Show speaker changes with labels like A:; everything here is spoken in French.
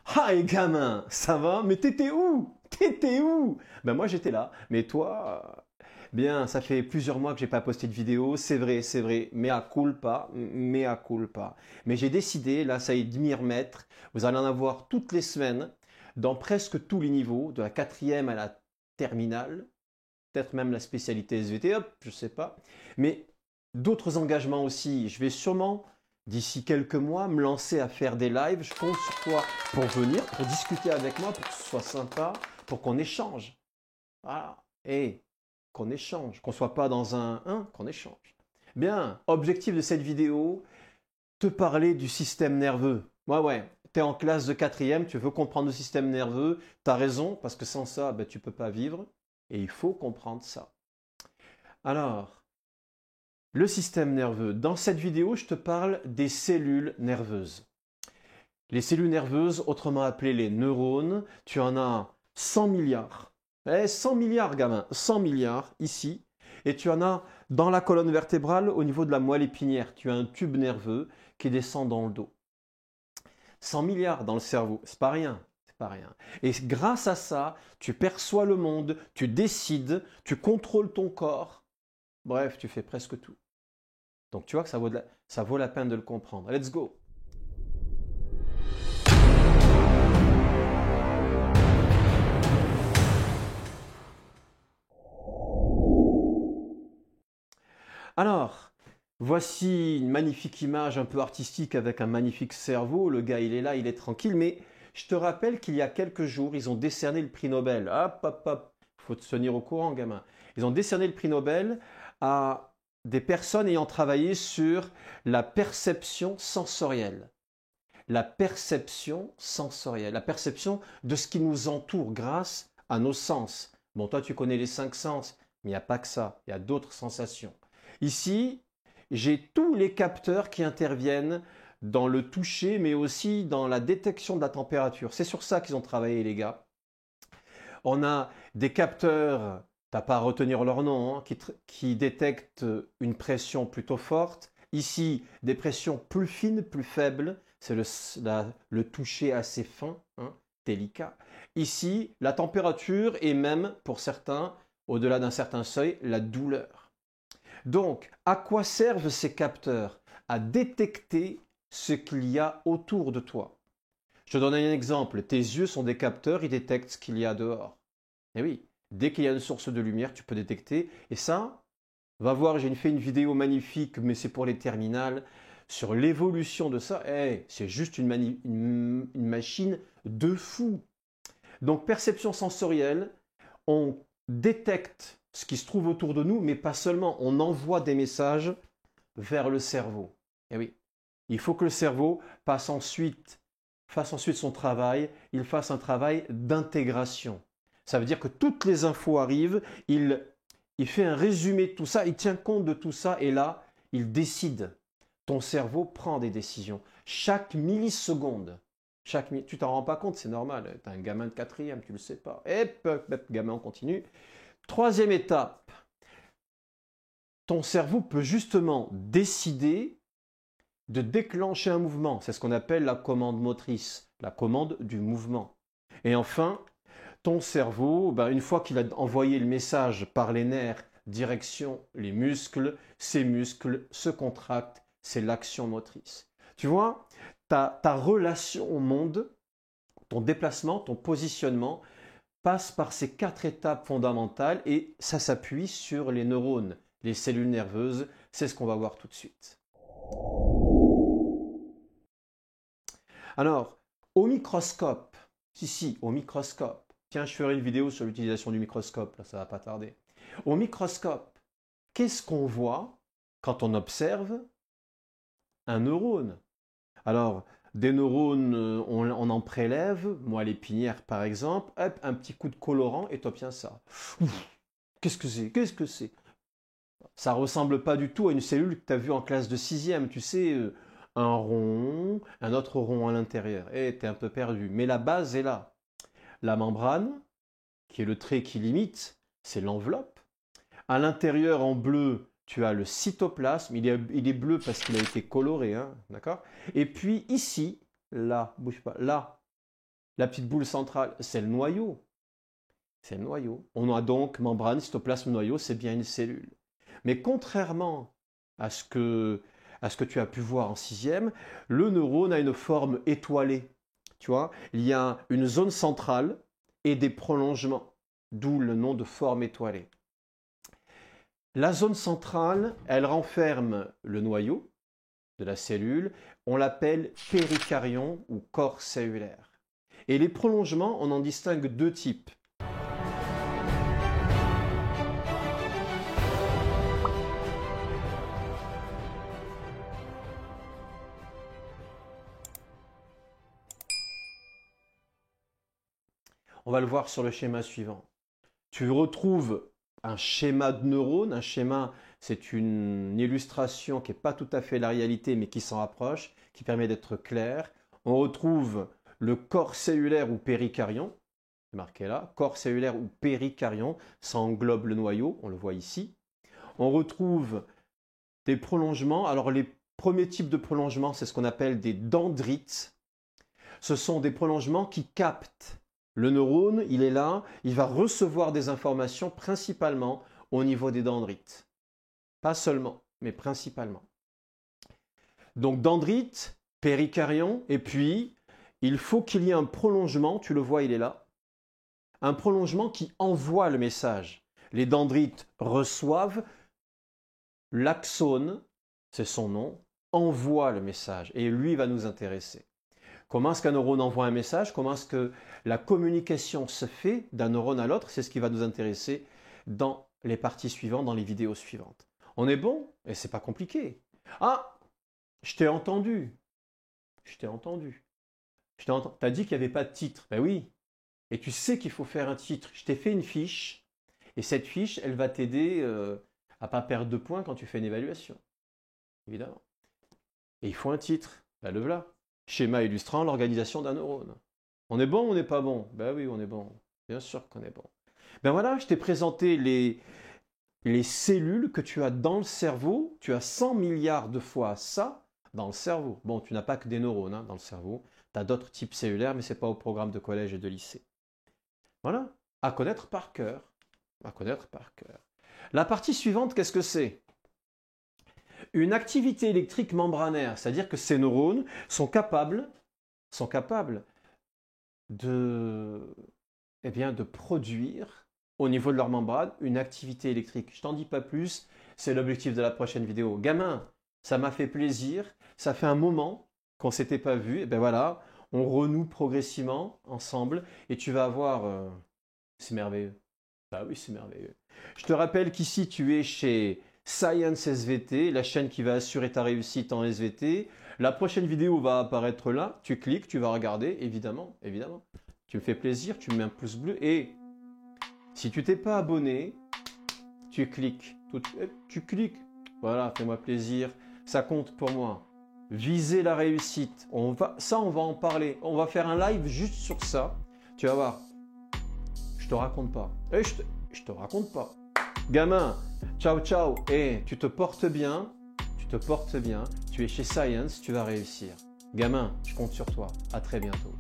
A: Hi gamin, ça va? Mais t'étais où? T'étais où? Ben moi j'étais là, mais toi, bien, ça fait plusieurs mois que j'ai pas posté de vidéo, c'est vrai, mea culpa, mea culpa. Mais j'ai décidé, là ça y est, de m'y remettre. Vous allez en avoir toutes les semaines, dans presque tous les niveaux, de la quatrième à la terminale, peut-être même la spécialité SVT, hop, je sais pas. Mais d'autres engagements aussi. Je vais sûrement, d'ici quelques mois, me lancer à faire des lives. Je compte sur toi pour venir, pour discuter avec moi, pour que ce soit sympa, pour qu'on échange. Voilà. Et qu'on échange, qu'on soit pas dans un qu'on échange. Bien, objectif de cette vidéo, te parler du système nerveux. Ouais, tu es en classe de quatrième, tu veux comprendre le système nerveux, tu as raison, parce que sans ça, ben, tu ne peux pas vivre, et il faut comprendre ça. Alors, le système nerveux. Dans cette vidéo, je te parle des cellules nerveuses. Les cellules nerveuses, autrement appelées les neurones, tu en as 100 milliards. 100 milliards, gamin, 100 milliards ici. Et tu en as dans la colonne vertébrale, au niveau de la moelle épinière. Tu as un tube nerveux qui descend dans le dos. 100 milliards dans le cerveau, c'est pas rien. C'est pas rien. Et grâce à ça, tu perçois le monde, tu décides, tu contrôles ton corps. Bref, tu fais presque tout. Donc tu vois que ça vaut la peine de le comprendre. Let's go! Alors, voici une magnifique image un peu artistique avec un magnifique cerveau. Le gars, il est là, il est tranquille. Mais je te rappelle qu'il y a quelques jours, ils ont décerné le prix Nobel. Hop, hop, hop. Il faut te tenir au courant, gamin. Ils ont décerné le prix Nobel à des personnes ayant travaillé sur la perception sensorielle. La perception sensorielle, la perception de ce qui nous entoure grâce à nos sens. Bon, toi, tu connais les 5 sens, mais il n'y a pas que ça, il y a d'autres sensations. Ici, j'ai tous les capteurs qui interviennent dans le toucher, mais aussi dans la détection de la température. C'est sur ça qu'ils ont travaillé, les gars. On a des capteurs, t'as pas à retenir leur nom, hein, qui détectent une pression plutôt forte. Ici, des pressions plus fines, plus faibles. C'est le toucher assez fin, hein, délicat. Ici, la température et même, pour certains, au-delà d'un certain seuil, la douleur. Donc, à quoi servent ces capteurs? À détecter ce qu'il y a autour de toi. Je te donne un exemple. Tes yeux sont des capteurs, ils détectent ce qu'il y a dehors. Et oui, dès qu'il y a une source de lumière, tu peux détecter. Et ça, va voir, j'ai fait une vidéo magnifique, mais c'est pour les terminales, sur l'évolution de ça. C'est juste une machine de fou. Donc, perception sensorielle, on détecte ce qui se trouve autour de nous, mais pas seulement. On envoie des messages vers le cerveau. Et oui, il faut que le cerveau fasse ensuite son travail, il fasse un travail d'intégration. Ça veut dire que toutes les infos arrivent, il fait un résumé de tout ça, il tient compte de tout ça et là, il décide. Ton cerveau prend des décisions. Chaque milliseconde, tu t'en rends pas compte, c'est normal. Tu es un gamin de quatrième, tu le sais pas. Gamin, on continue. Troisième étape, ton cerveau peut justement décider de déclencher un mouvement. C'est ce qu'on appelle la commande motrice, la commande du mouvement. Et enfin, ton cerveau, une fois qu'il a envoyé le message par les nerfs, direction les muscles, ces muscles se contractent, c'est l'action motrice. Tu vois, ta relation au monde, ton déplacement, ton positionnement, passe par ces 4 étapes fondamentales et ça s'appuie sur les neurones, les cellules nerveuses. C'est ce qu'on va voir tout de suite. Alors, au microscope, au microscope, tiens, je ferai une vidéo sur l'utilisation du microscope, là, ça va pas tarder. Au microscope, qu'est-ce qu'on voit quand on observe un neurone? Alors, des neurones, on en prélève, moelle épinière par exemple, hop, un petit coup de colorant et tu obtiens ça. Ouf, qu'est-ce que c'est? Qu'est-ce que c'est? Ça ressemble pas du tout à une cellule que tu as vue en classe de sixième, tu sais, un rond, un autre rond à l'intérieur. Et tu es un peu perdu. Mais la base est là. La membrane, qui est le trait qui limite, c'est l'enveloppe. À l'intérieur, en bleu, tu as le cytoplasme. Il est bleu parce qu'il a été coloré, hein, d'accord? Et puis ici, là, bouge pas, là, La petite boule centrale, c'est le noyau. C'est le noyau. On a donc membrane, cytoplasme, noyau, c'est bien une cellule. Mais contrairement à ce que tu as pu voir en sixième, le neurone a une forme étoilée. Tu vois, il y a une zone centrale et des prolongements, d'où le nom de forme étoilée. La zone centrale, elle renferme le noyau de la cellule. On l'appelle péricaryon ou corps cellulaire. Et les prolongements, on en distingue deux types. On va le voir sur le schéma suivant. Tu retrouves un schéma de neurones. Un schéma, c'est une illustration qui n'est pas tout à fait la réalité, mais qui s'en rapproche, qui permet d'être clair. On retrouve le corps cellulaire ou péricaryon, c'est marqué là, corps cellulaire ou péricaryon, ça englobe le noyau, on le voit ici. On retrouve des prolongements. Alors les premiers types de prolongements, c'est ce qu'on appelle des dendrites. Ce sont des prolongements qui captent. Le neurone, il est là, il va recevoir des informations principalement au niveau des dendrites. Pas seulement, mais principalement. Donc dendrites, péricaryon, et puis il faut qu'il y ait un prolongement, tu le vois, il est là. Un prolongement qui envoie le message. Les dendrites reçoivent, l'axone, c'est son nom, envoie le message, et lui va nous intéresser. Comment est-ce qu'un neurone envoie un message? Comment est-ce que la communication se fait d'un neurone à l'autre? C'est ce qui va nous intéresser dans les parties suivantes, dans les vidéos suivantes. On est bon? Et c'est pas compliqué. Ah, je t'ai entendu. Je t'ai entendu. T'as dit qu'il n'y avait pas de titre. Ben oui. Et tu sais qu'il faut faire un titre. Je t'ai fait une fiche. Et cette fiche, elle va t'aider à ne pas perdre de points quand tu fais une évaluation. Évidemment. Et il faut un titre. Ben le voilà. Schéma illustrant l'organisation d'un neurone. On est bon ou on n'est pas bon? Ben oui, on est bon. Bien sûr qu'on est bon. Ben voilà, je t'ai présenté les cellules que tu as dans le cerveau. Tu as 100 milliards de fois ça dans le cerveau. Bon, tu n'as pas que des neurones dans le cerveau. Tu as d'autres types cellulaires, mais ce n'est pas au programme de collège et de lycée. Voilà, à connaître par cœur. À connaître par cœur. La partie suivante, qu'est-ce que c'est? Une activité électrique membranaire, c'est-à-dire que ces neurones sont capables de produire au niveau de leur membrane une activité électrique. Je t'en dis pas plus, c'est l'objectif de la prochaine vidéo. Gamin, ça m'a fait plaisir, ça fait un moment qu'on ne s'était pas vu, et ben voilà, on renoue progressivement ensemble et tu vas voir, c'est merveilleux. Ah oui, c'est merveilleux. Je te rappelle qu'ici tu es chez Science SVT, la chaîne qui va assurer ta réussite en SVT. La prochaine vidéo va apparaître là. Tu cliques, tu vas regarder, évidemment, évidemment. Tu me fais plaisir, tu me mets un pouce bleu. Et si tu t'es pas abonné, tu cliques. Tu cliques. Voilà, fais-moi plaisir. Ça compte pour moi. Viser la réussite. On va en parler. On va faire un live juste sur ça. Tu vas voir. Je te raconte pas. Je te raconte pas. Gamin, ciao ciao, et tu te portes bien, tu es chez Science, tu vas réussir. Gamin, je compte sur toi, à très bientôt.